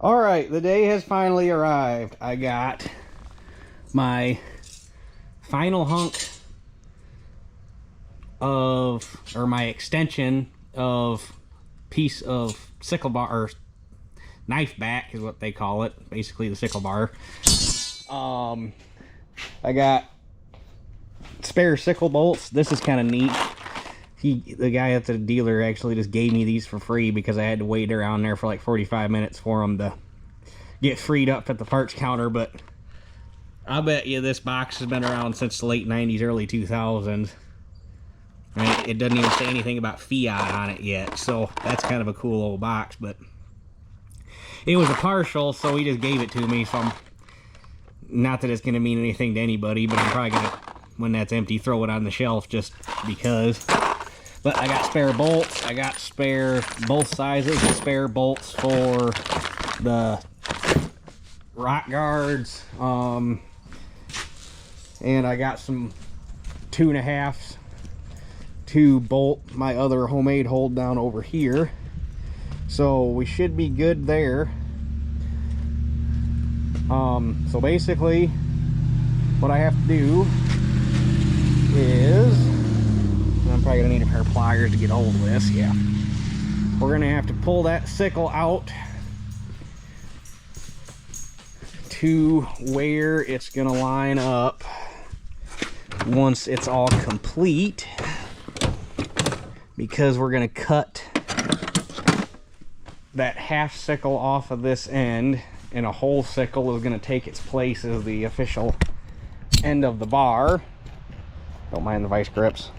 Alright, the day has finally arrived. I got my final hunk of, or my extension of piece of sickle bar, or knife back is what they call it, basically the sickle bar. I got spare sickle bolts. This is kind of neat. The guy at the dealer actually just gave me these for free because I had to wait around there for like 45 minutes for them to get freed up at the parts counter. But I bet you this box has been around since the late 90s, early 2000s. I mean, it doesn't even say anything about Fiat on it yet, so that's kind of a cool old box. But it was a partial, so he just gave it to me. So not that it's going to mean anything to anybody, but I'm probably going to, when that's empty, throw it on the shelf just because. But I got spare bolts. I got spare both sizes, spare bolts for the rock guards. And I got some 2.5s to bolt my other homemade hold down over here. So we should be good there. So basically what I have to do is, I'm probably gonna need a pair of pliers to get hold of this. Yeah, we're gonna have to pull that sickle out to where it's gonna line up once it's all complete, because we're gonna cut that half sickle off of this end, and a whole sickle is gonna take its place as the official end of the bar. Don't mind the vice grips.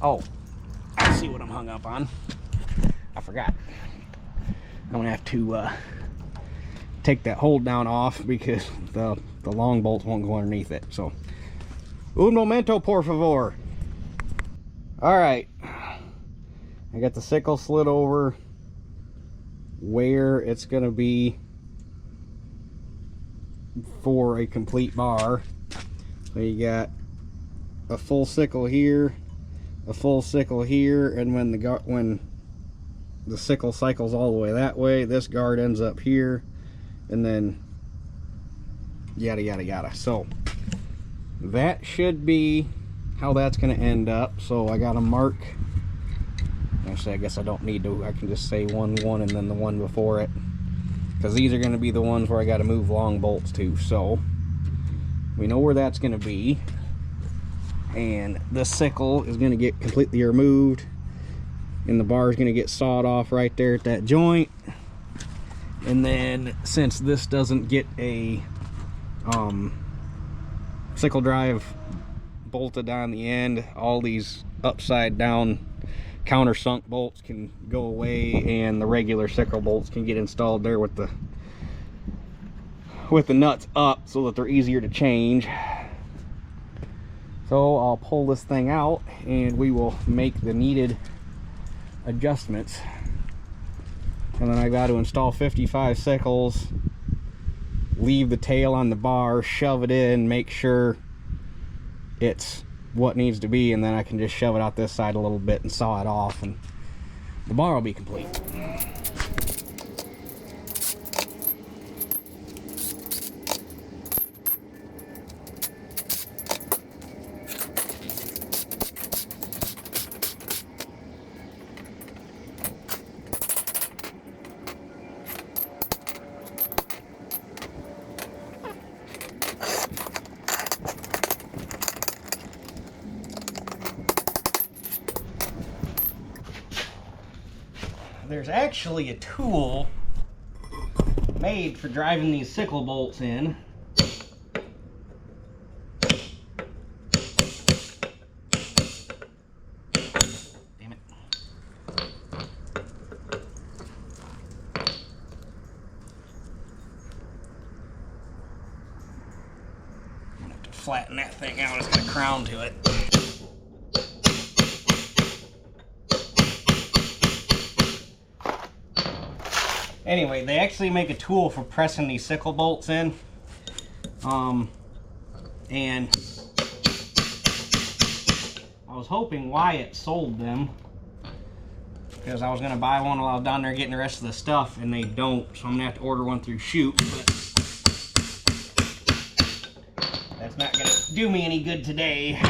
Oh, I see what I'm hung up on. I forgot. I'm gonna have to take that hold down off because the long bolts won't go underneath it. So, un momento, por favor. All right, I got the sickle slid over where it's gonna be for a complete bar. So you got a full sickle here, a full sickle here, and when the sickle cycles all the way that way, this guard ends up here, and then yada yada yada. So that should be how that's going to end up. So I got to mark, actually I guess I don't need to, I can just say 1 1 and then the one before it, because these are going to be the ones where I got to move long bolts to. So we know where that's going to be, and the sickle is going to get completely removed, and the bar is going to get sawed off right there at that joint. And then since this doesn't get a sickle drive bolted on the end, all these upside down countersunk bolts can go away, and the regular sickle bolts can get installed there with the nuts up so that they're easier to change. So I'll pull this thing out and we will make the needed adjustments. And then I got to install 55 sickles, leave the tail on the bar, shove it in, make sure it's what needs to be, and then I can just shove it out this side a little bit and saw it off, and the bar will be complete. There's actually a tool made for driving these sickle bolts in. Damn it. I'm gonna have to flatten that thing out. It's got a crown to it. Anyway, they actually make a tool for pressing these sickle bolts in. And I was hoping Wyatt sold them, because I was going to buy one while I was down there getting the rest of the stuff, and they don't, so I'm going to have to order one through Shoot, but that's not going to do me any good today.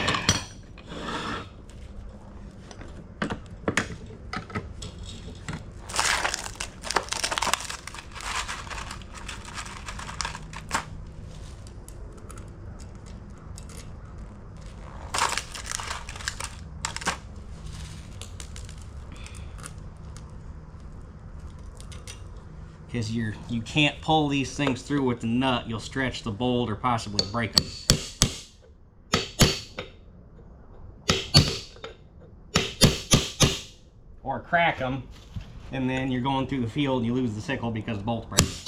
Because you can't pull these things through with the nut. You'll stretch the bolt or possibly break them. Or crack them, and then you're going through the field and you lose the sickle because the bolt breaks.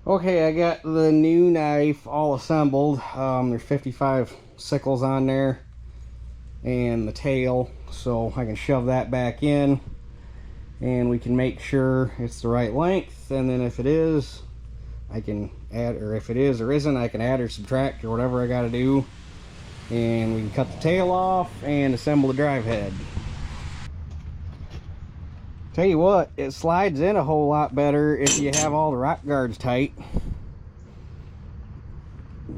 Okay, I got the new knife all assembled. There's 55 sickles on there and the tail, so I can shove that back in and we can make sure it's the right length, and then if it is, I can add, or if it is or isn't, I can add or subtract or whatever I got to do, and we can cut the tail off and assemble the drive head. Tell you what, it slides in a whole lot better if you have all the rock guards tight.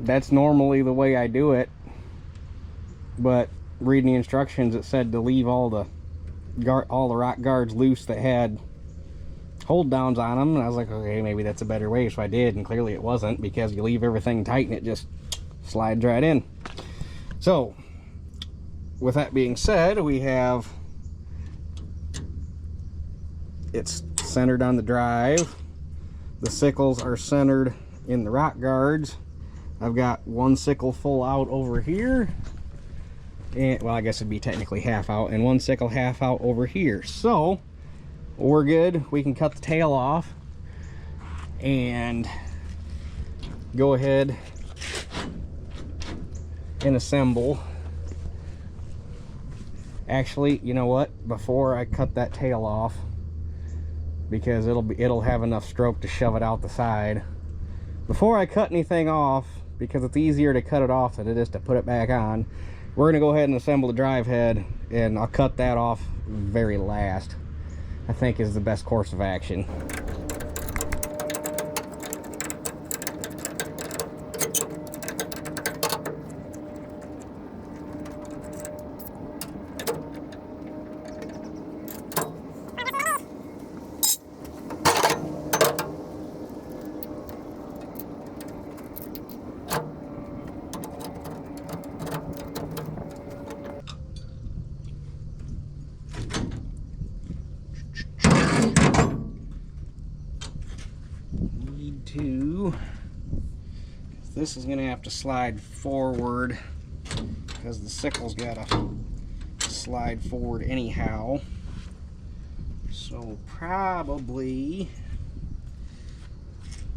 That's normally the way I do it, but reading the instructions, it said to leave all the rock guards loose that had hold downs on them, and I was like, okay, maybe that's a better way. So I did, and clearly it wasn't, because you leave everything tight and it just slides right in. So with that being said, we have, it's centered on the drive. The sickles are centered in the rock guards. I've got one sickle full out over here, and well, I guess it'd be technically half out, and one sickle half out over here. So we're good. We can cut the tail off and go ahead and assemble. Actually, you know what, before I cut that tail off, because it'll have enough stroke to shove it out the side. Before I cut anything off, because it's easier to cut it off than it is to put it back on, we're gonna go ahead and assemble the drive head, and I'll cut that off very last. I think is the best course of action. This is going to have to slide forward because the sickle's got to slide forward anyhow. So probably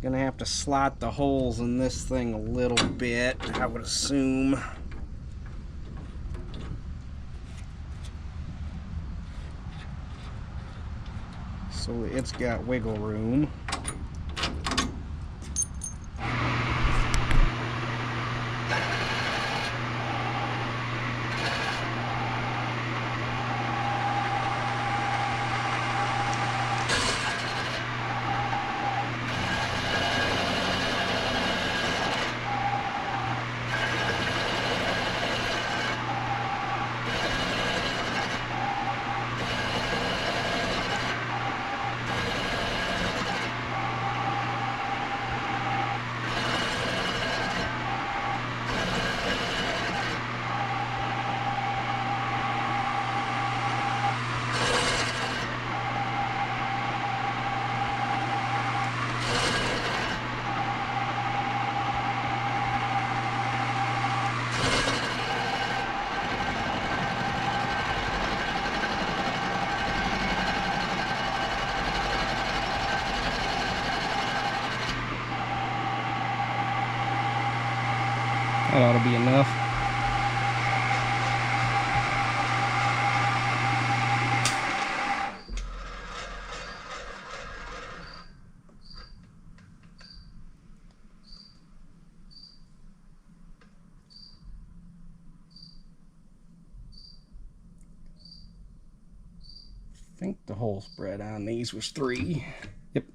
going to have to slot the holes in this thing a little bit, I would assume. So it's got wiggle room. That ought to be enough. I think the whole spread on these was 3. Yep.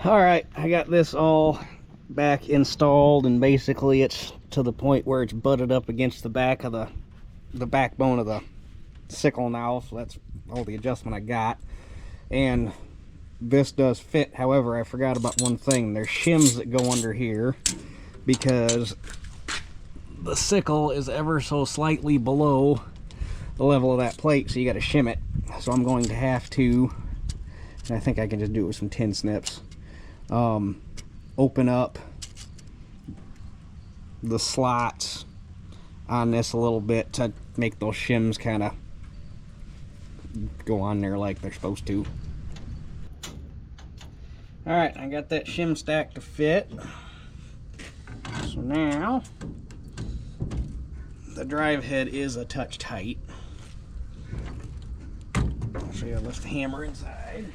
Alright, I got this all back installed, and basically it's to the point where it's butted up against the back of the backbone of the sickle now, so that's all the adjustment I got. And this does fit. However, I forgot about one thing. There's shims that go under here because the sickle is ever so slightly below the level of that plate, so you got to shim it. So I'm going to have to, and I think I can just do it with some tin snips, open up the slots on this a little bit to make those shims kind of go on there like they're supposed to. Alright, I got that shim stack to fit. So now the drive head is a touch tight. I'll show you how to lift the hammer inside.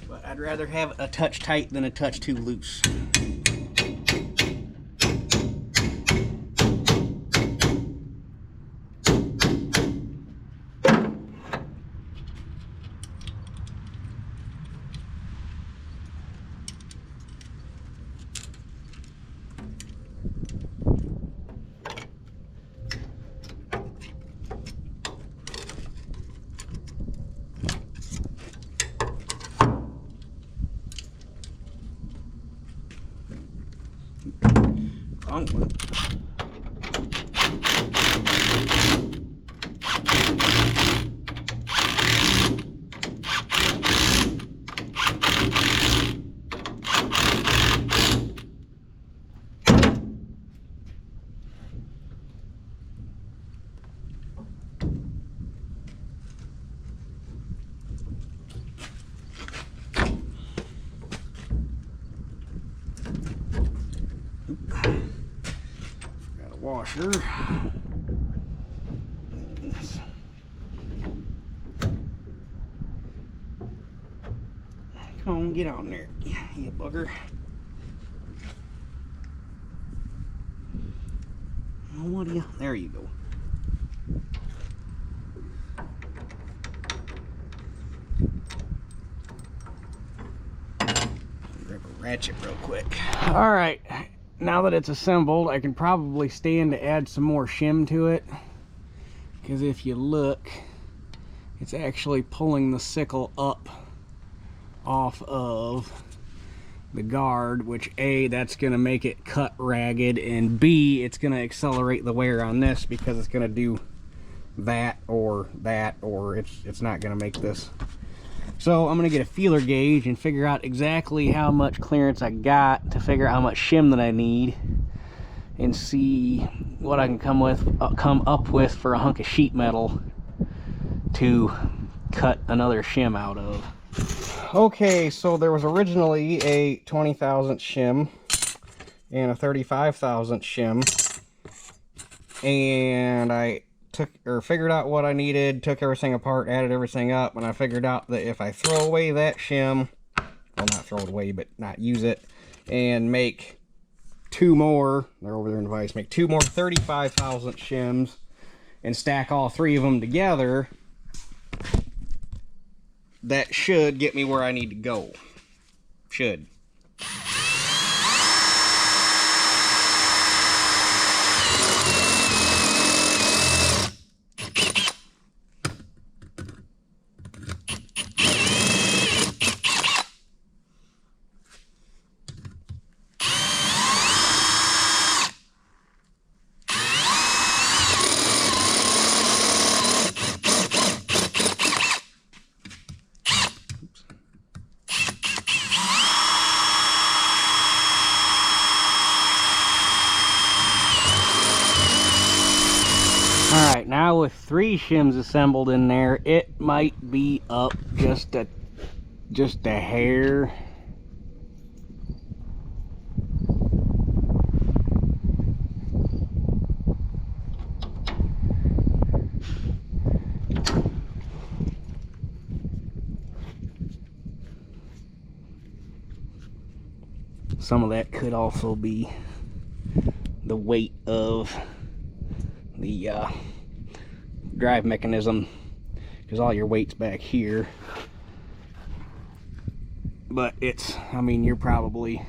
But I'd rather have it a touch tight than a touch too loose. Wrong one. Got a washer. Come on, get on there, you bugger. Oh, what do you? There you go. Grab a ratchet real quick. All right. Now that it's assembled, I can probably stand to add some more shim to it, because if you look, it's actually pulling the sickle up off of the guard, which A, that's going to make it cut ragged, and B, it's going to accelerate the wear on this because it's going to do that, or it's not going to make this. So I'm going to get a feeler gauge and figure out exactly how much clearance I got to figure out how much shim that I need, and see what I can come up with for a hunk of sheet metal to cut another shim out of. Okay, so there was originally a 20 thousandth shim and a 35 thousandth shim, and I figured out what I needed, took everything apart, added everything up, and I figured out that if I throw away that shim, well, not throw it away, but not use it, and make 2 more, they're over there in the vise, make 2 more 35 thousandth shims and stack all 3 of them together, that should get me where I need to go. Should. 3 shims assembled in there. It might be up just a hair. Some of that could also be the weight of the drive mechanism, because all your weight's back here. But it's, I mean, you're probably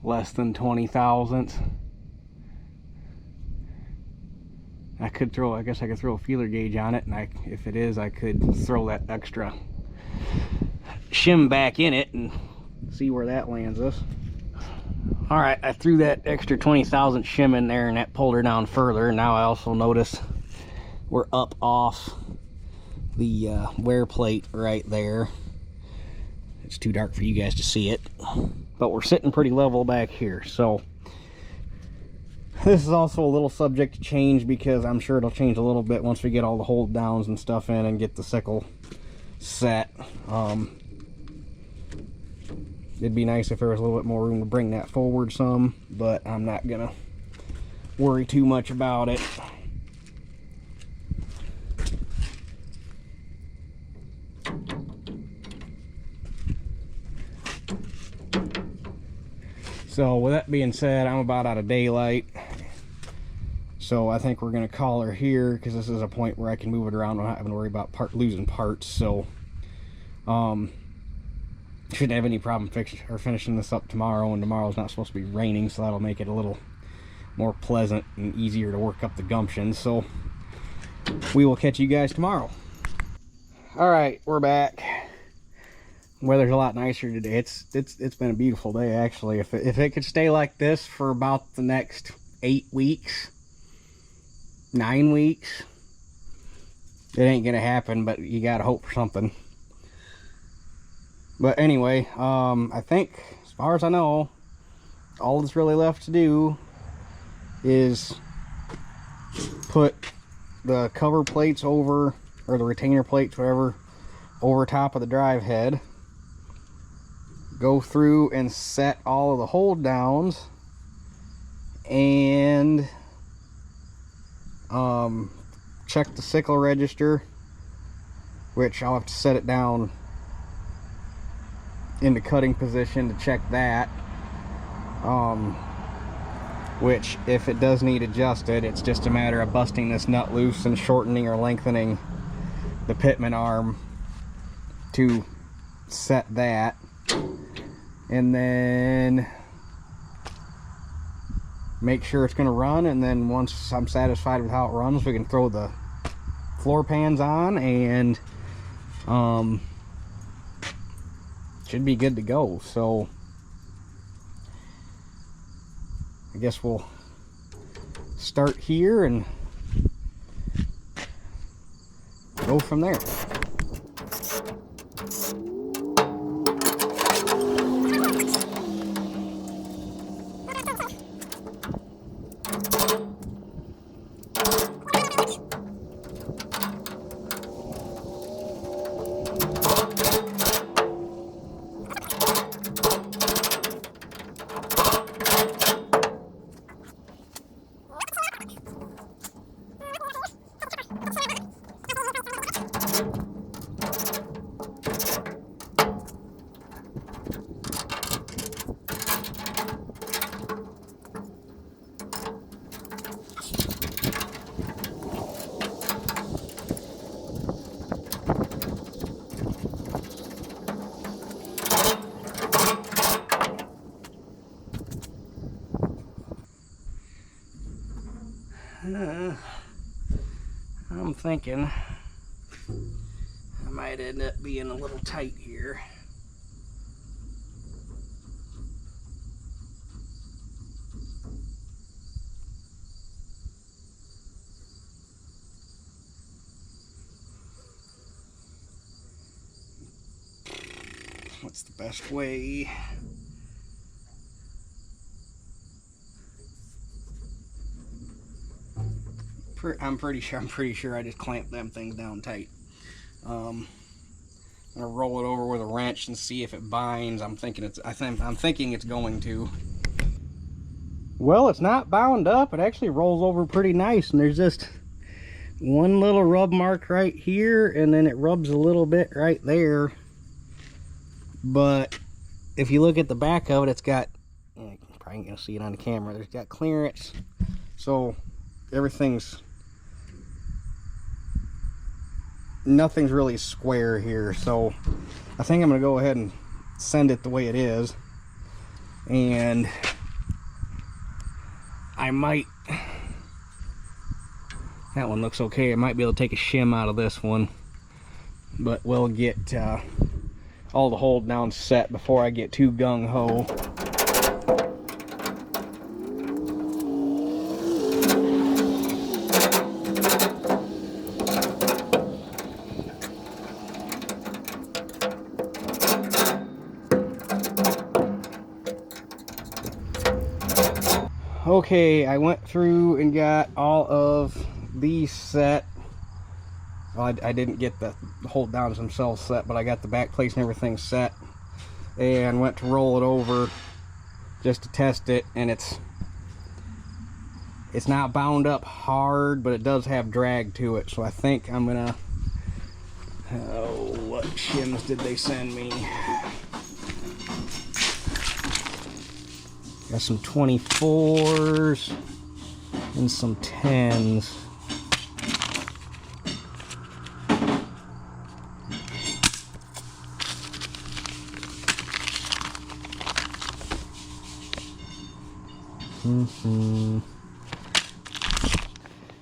less than 20 thousandths. I guess I could throw a feeler gauge on it, and if it is, I could throw that extra shim back in it and see where that lands us. Alright, I threw that extra 20 thousandth shim in there, and that pulled her down further. Now I also notice we're up off the wear plate right there. It's too dark for you guys to see it, but we're sitting pretty level back here. So this is also a little subject to change, because I'm sure it'll change a little bit once we get all the hold downs and stuff in and get the sickle set. It'd be nice if there was a little bit more room to bring that forward some, but I'm not gonna worry too much about it. So with that being said, I'm about out of daylight, so I think we're gonna call her here, because this is a point where I can move it around without having to worry about losing parts. So shouldn't have any problem finishing this up tomorrow, and tomorrow's not supposed to be raining, so that'll make it a little more pleasant and easier to work up the gumption. So we will catch you guys tomorrow. All right, we're back. Weather's a lot nicer today. It's been a beautiful day, actually. If it could stay like this for about the next 8 weeks, 9 weeks, it ain't gonna happen, but you gotta hope for something. But anyway, I think, as far as I know, all that's really left to do is put the cover plates over, or the retainer plates, whatever, over top of the drive head. Go through and set all of the hold downs, and check the sickle register, which I'll have to set it down into cutting position to check that, which, if it does need adjusted, it's just a matter of busting this nut loose and shortening or lengthening the pitman arm to set that. And then make sure it's going to run, and then once I'm satisfied with how it runs, we can throw the floor pans on, and should be good to go. So I guess we'll start here and go from there. I'm thinking I might end up being a little tight here. What's the best way? I'm pretty sure I just clamped them things down tight. I'm gonna roll it over with a wrench and see if it binds. I'm thinking it's going to. Well, it's not bound up. It actually rolls over pretty nice, and there's just one little rub mark right here, and then it rubs a little bit right there. But if you look at the back of it, it's got, you probably ain't gonna see it on the camera, there's got clearance, so nothing's really square here. So I think I'm gonna go ahead and send it the way it is, and I might, that one looks okay. I might be able to take a shim out of this one, but we'll get all the hold down set before I get too gung-ho. Okay, I went through and got all of these set. Well, I didn't get the hold downs themselves set, but I got the back plates and everything set, and went to roll it over just to test it, and it's not bound up hard, but it does have drag to it. So I think I'm gonna, what shims did they send me? Got some 24s and some 10s.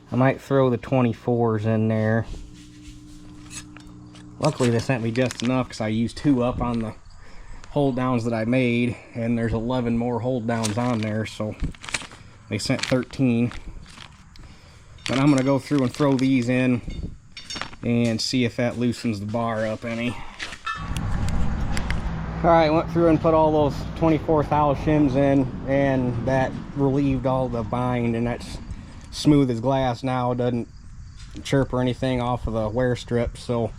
I might throw the 24s in there. Luckily they sent me just enough because I used 2 up on the hold downs that I made, and there's 11 more hold downs on there, so they sent 13. But I'm gonna go through and throw these in and see if that loosens the bar up any. Alright, went through and put all those 24 thou shims in, and that relieved all the bind, and that's smooth as glass now. It doesn't chirp or anything off of the wear strip, so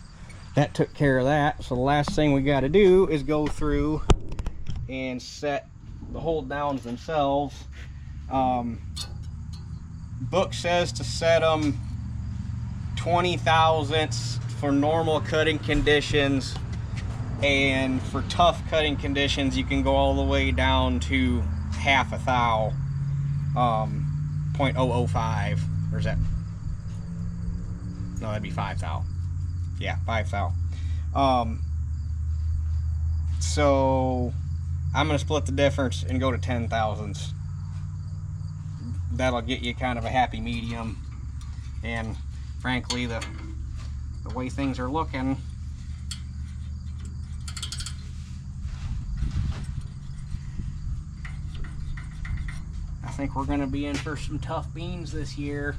that took care of that. So the last thing we got to do is go through and set the hold downs themselves. Book says to set them 20 thousandths for normal cutting conditions, and for tough cutting conditions you can go all the way down to half a thou, 0.005, or is that, no, that'd be 5 thou. Yeah, 5 thou. So I'm gonna split the difference and go to 10 thousandths. That'll get you kind of a happy medium, and frankly the way things are looking, I think we're gonna be in for some tough beans this year.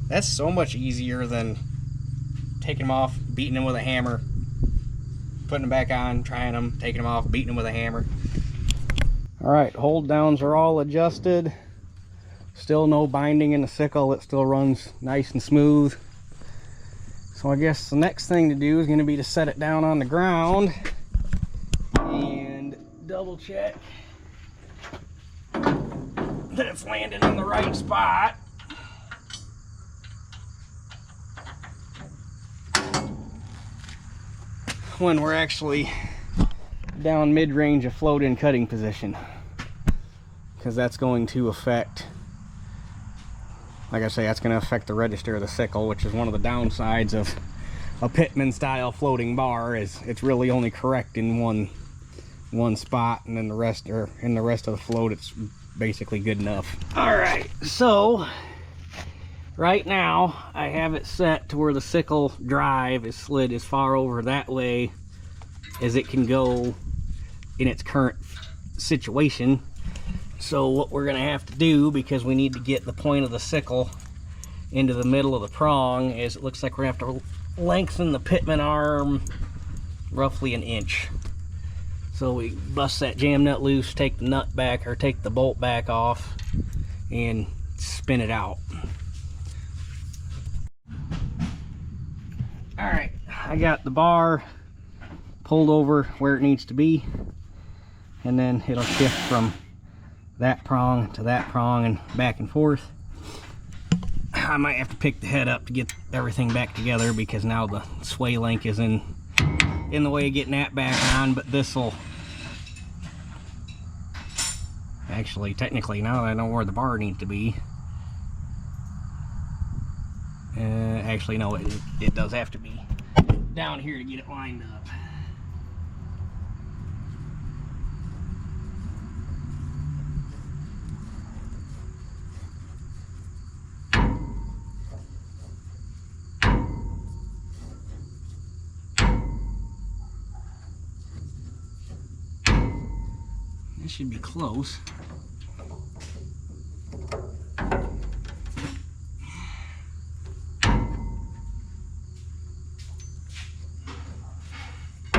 That's so much easier than taking them off, beating them with a hammer, putting them back on, trying them, taking them off, beating them with a hammer. Alright, hold downs are all adjusted. Still no binding in the sickle. It still runs nice and smooth. So I guess the next thing to do is going to be to set it down on the ground and double check that it's landing in the right spot. When we're actually down mid-range of float-in cutting position, because that's going to affect, like I say, that's going to affect the register of the sickle, which is one of the downsides of a Pitman style floating bar, is it's really only correct in one spot, and then the rest, or in the rest of the float, it's basically good enough. All right, so right now I have it set to where the sickle drive is slid as far over that way as it can go in its current situation. So what we're gonna have to do, because we need to get the point of the sickle into the middle of the prong, is it looks like we're gonna have to lengthen the pitman arm roughly 1 inch. So we bust that jam nut loose, take the nut back, or take the bolt back off, and spin it out. All right, I got the bar pulled over where it needs to be, and then it'll shift from that prong to that prong and back and forth. I might have to pick the head up to get everything back together, because now the sway link is in the way of getting that back on. But this will actually, technically, now that I know where the bar needs to be, actually no, it does have to be down here to get it lined up. This should be close. I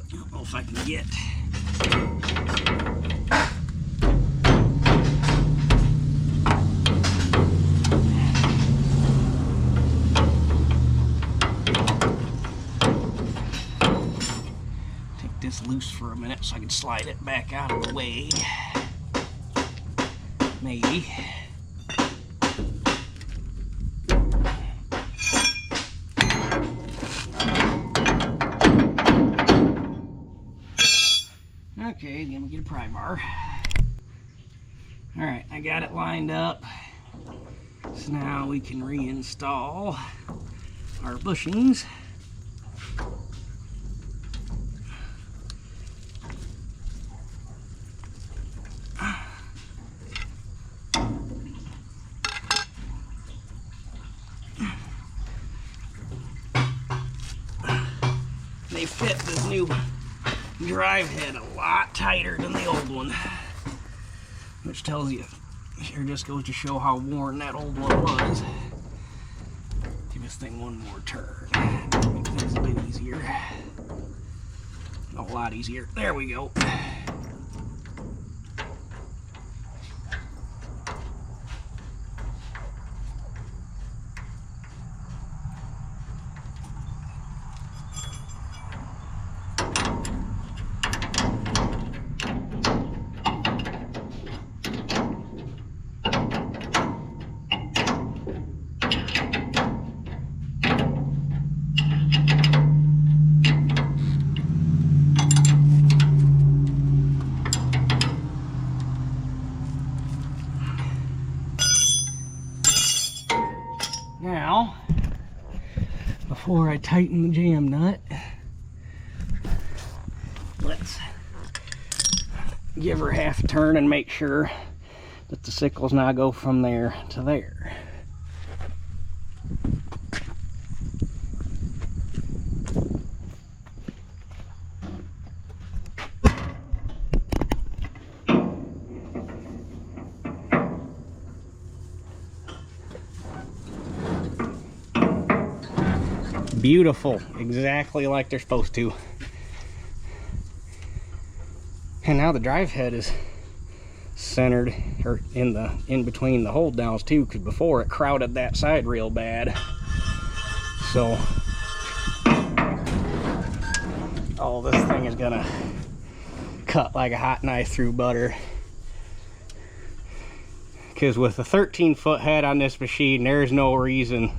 don't know if I can get. Loose for a minute so I can slide it back out of the way. Maybe. Okay, then we get a pry bar. Alright, I got it lined up. So now we can reinstall our bushings. They fit this new drive head a lot tighter than the old one, which tells you, here just goes to show how worn that old one was. Give this thing one more turn. Make things a bit easier. A lot easier. There we go. Now, before I tighten the jam nut, let's give her half a turn and make sure that the sickles now go from there to there. Beautiful, exactly like they're supposed to. And now the drive head is centered, or in between the hold downs too, because before it crowded that side real bad. So, oh, this thing is gonna cut like a hot knife through butter. Because with a 13-foot head on this machine, there's no reason,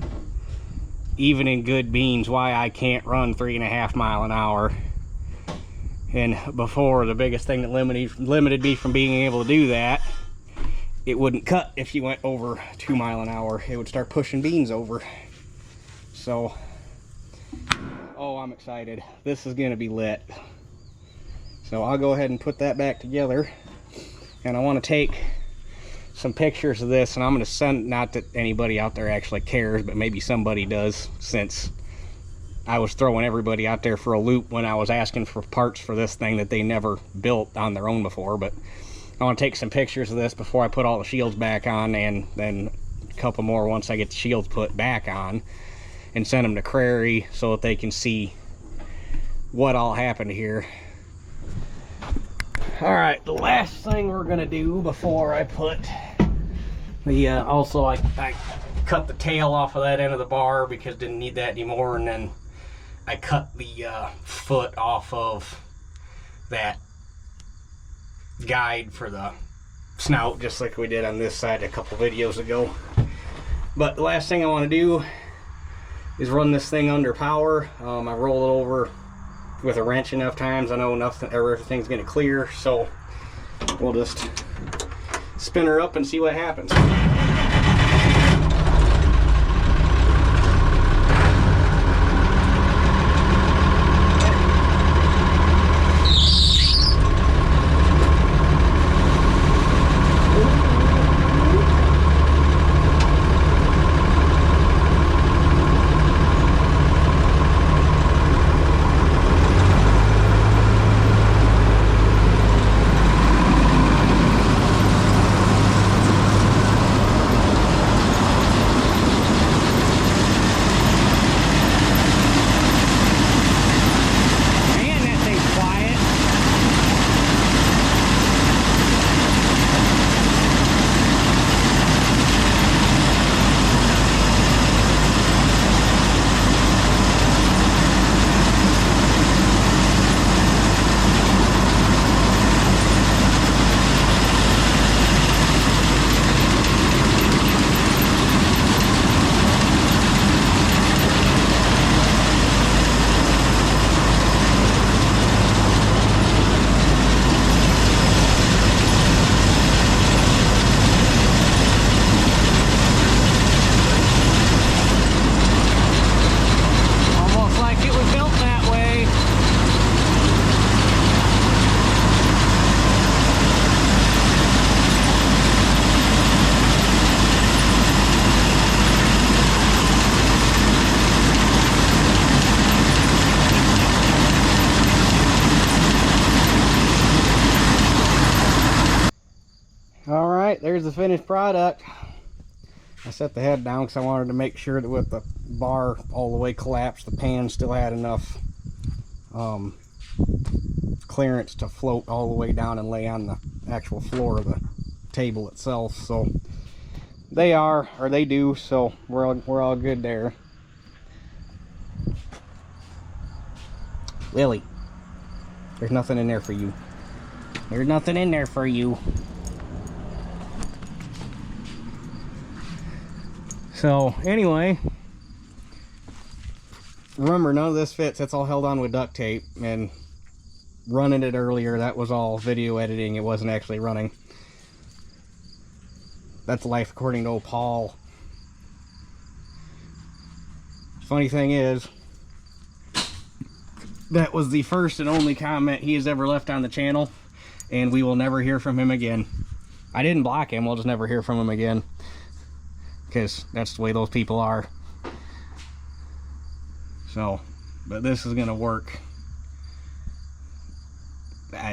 even in good beans, why I can't run 3.5 miles an hour. And before, the biggest thing that limited me from being able to do that, it wouldn't cut if you went over 2 miles an hour. It would start pushing beans over. So, oh, I'm excited. This is gonna be lit. So I'll go ahead and put that back together. And I want to take some pictures of this, and I'm going to send, not that anybody out there actually cares, but maybe somebody does, since I was throwing everybody out there for a loop when I was asking for parts for this thing that they never built on their own before. But I want to take some pictures of this before I put all the shields back on, and then a couple more once I get the shields put back on, and send them to Crary so that they can see what all happened here. Alright, the last thing we're gonna do before I put the also I cut the tail off of that end of the bar because didn't need that anymore, and then I cut the foot off of that guide for the snout, just like we did on this side a couple videos ago. But the last thing I want to do is run this thing under power. I roll it over with a wrench enough times. I know everything's gonna clear, so we'll just spin her up and see what happens. Alright, there's the finished product. I set the head down because I wanted to make sure that with the bar all the way collapsed, the pan still had enough clearance to float all the way down and lay on the actual floor of the table itself. So they do, so we're all good there. Lily, there's nothing in there for you. There's nothing in there for you. So anyway, remember, none of this fits. It's all held on with duct tape, and running it earlier, that was all video editing. It wasn't actually running. That's life according to old Paul. Funny thing is, that was the first and only comment he has ever left on the channel, and we will never hear from him again. I didn't block him, we'll just never hear from him again, because that's the way those people are. So, but this is gonna work.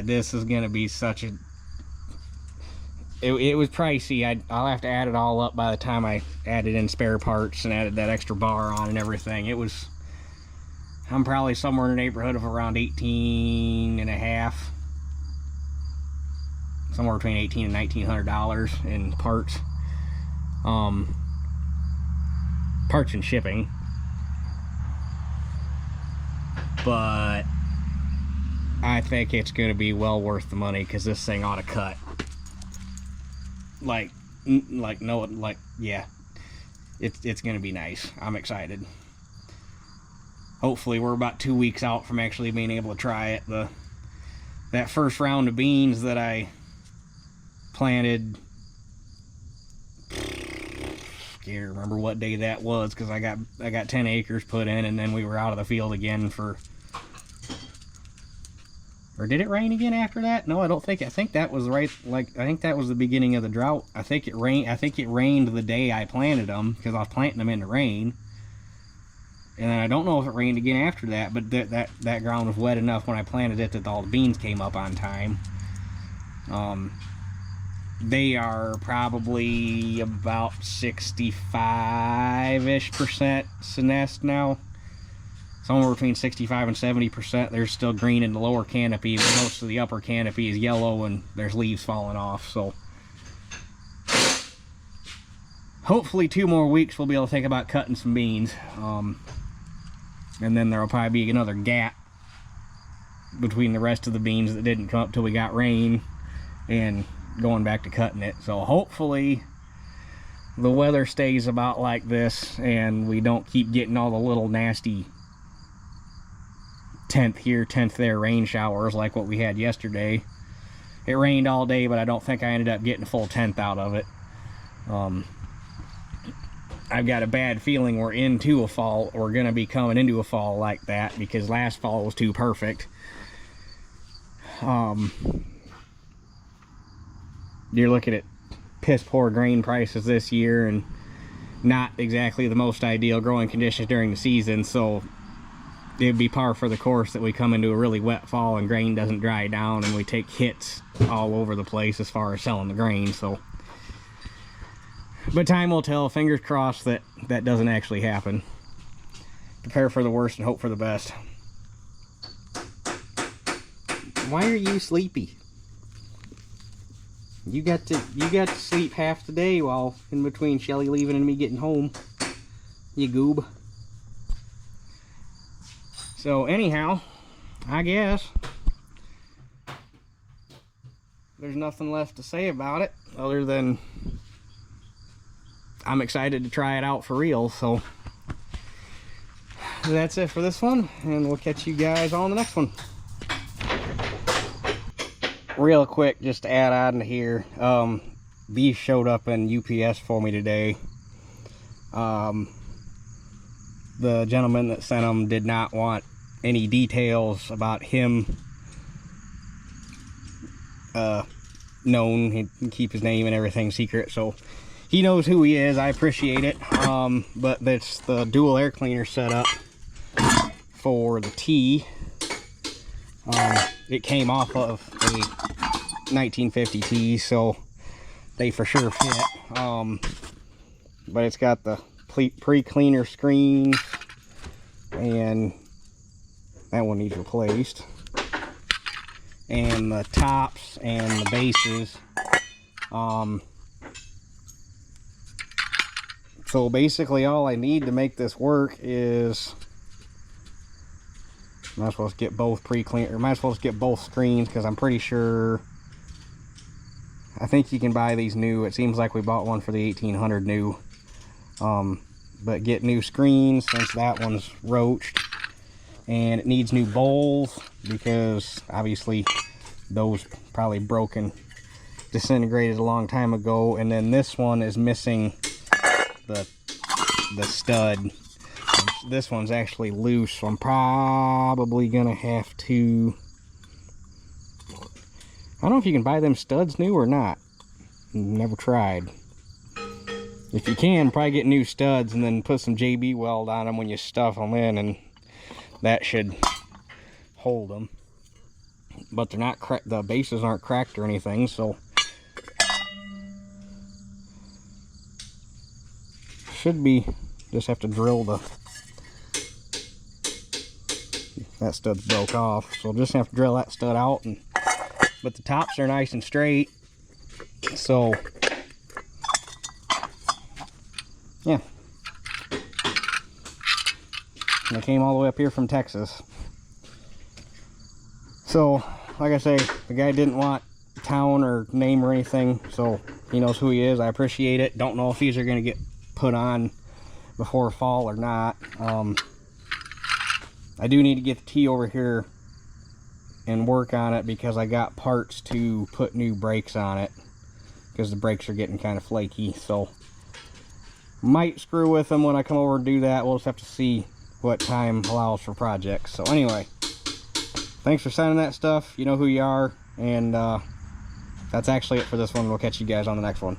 This is gonna be such a... It was pricey. I'll have to add it all up by the time I added in spare parts and added that extra bar on and everything. It was... I'm probably somewhere in the neighborhood of around 18 and a half. Somewhere between $1,800 and $1,900 in parts. Parts and shipping. But I think it's going to be well worth the money, because this thing ought to cut. Yeah. It's going to be nice. I'm excited. Hopefully we're about 2 weeks out from actually being able to try it. That first round of beans that I planted, can't remember what day that was, because I got 10 acres put in, and then we were out of the field again for... Or did it rain again after that? No, I don't think. I think that was right. I think that was the beginning of the drought. I think it rained the day I planted them, because I was planting them in the rain. And then I don't know if it rained again after that, but that ground was wet enough when I planted it that all the beans came up on time. They are probably about 65-ish percent senesced now. Somewhere between 65 and 70%. There's still green in the lower canopy, but most of the upper canopy is yellow and there's leaves falling off. So hopefully 2 more weeks we'll be able to think about cutting some beans. And then there'll probably be another gap between the rest of the beans that didn't come up till we got rain and going back to cutting it. So hopefully the weather stays about like this and we don't keep getting all the little nasty 10th here, 10th there rain showers like what we had yesterday. It rained all day, but I don't think I ended up getting a full 10th out of it. I've got a bad feeling we're into a fall. We're going to be coming into a fall like that because last fall was too perfect. You're looking at piss poor grain prices this year and not exactly the most ideal growing conditions during the season, so it'd be par for the course that we come into a really wet fall and grain doesn't dry down and we take hits all over the place as far as selling the grain. So, but time will tell. Fingers crossed that that doesn't actually happen. Prepare for the worst and hope for the best. Why are you sleepy? You got to sleep half the day while in between Shelly leaving and me getting home. You goob. So anyhow, I guess there's nothing left to say about it other than I'm excited to try it out for real. So that's it for this one, and we'll catch you guys on the next one. Real quick, just to add on to here, these showed up in UPS for me today. The gentleman that sent them did not want any details about him known. He'd keep his name and everything secret, so he knows who he is. I appreciate it. But that's the dual air cleaner setup for the T. It came off of a 1950 T, so they for sure fit. But it's got the pre-cleaner screen, and that one needs replaced, and the tops and the bases. So basically all I need to make this work is might as well get both pre-clean, or might as well just get both screens, because I'm pretty sure, I think you can buy these new. It seems like we bought one for the 1800 new. But get new screens since that one's roached, and it needs new bowls because obviously those probably broken, disintegrated a long time ago. And then this one is missing the stud. This one's actually loose, so I'm probably gonna have to, I don't know if you can buy them studs new or not. Never tried. If you can, probably get new studs and then put some JB weld on them when you stuff them in, and that should hold them. But they're not cracked, the bases aren't cracked or anything, so should be, just have to drill that stud's broke off, so just have to drill that stud out. And but the tops are nice and straight, so yeah. And they came all the way up here from Texas. So, like I say, the guy didn't want town or name or anything, so he knows who he is. I appreciate it. Don't know if these are going to get put on before fall or not. I do need to get the T over here and work on it because I got parts to put new brakes on it, because the brakes are getting kind of flaky. So might screw with them when I come over and do that. We'll just have to see what time allows for projects. So anyway, thanks for sending that stuff. You know who you are, and that's actually it for this one. We'll catch you guys on the next one.